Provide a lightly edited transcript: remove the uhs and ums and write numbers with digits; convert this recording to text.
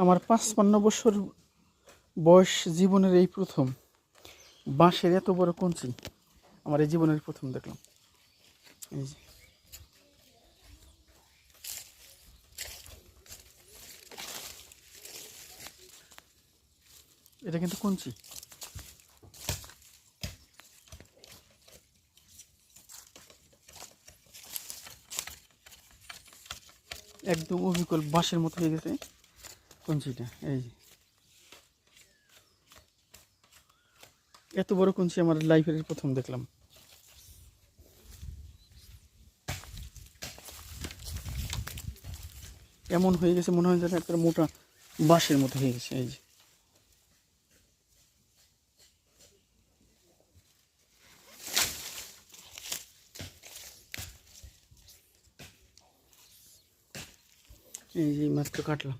আমার 55 বছর বয়স, জীবনের এই প্রথম বাঁশের এত বড় কঞ্চি আমার এই জীবনের প্রথম দেখলাম। এই যে এটা কিন্তু কঞ্চি। একদম অবিকল বাঁশের মতো হয়ে গেছে কঞ্চিটা। এই যে এত বড় কঞ্চি আমার লাইফের প্রথম দেখলাম। এমন হয়ে গেছে মনে হয় যেন একটা মোটা বাঁশের মতো হয়ে গেছে। এই যে এই যে মাত্র কাটলাম।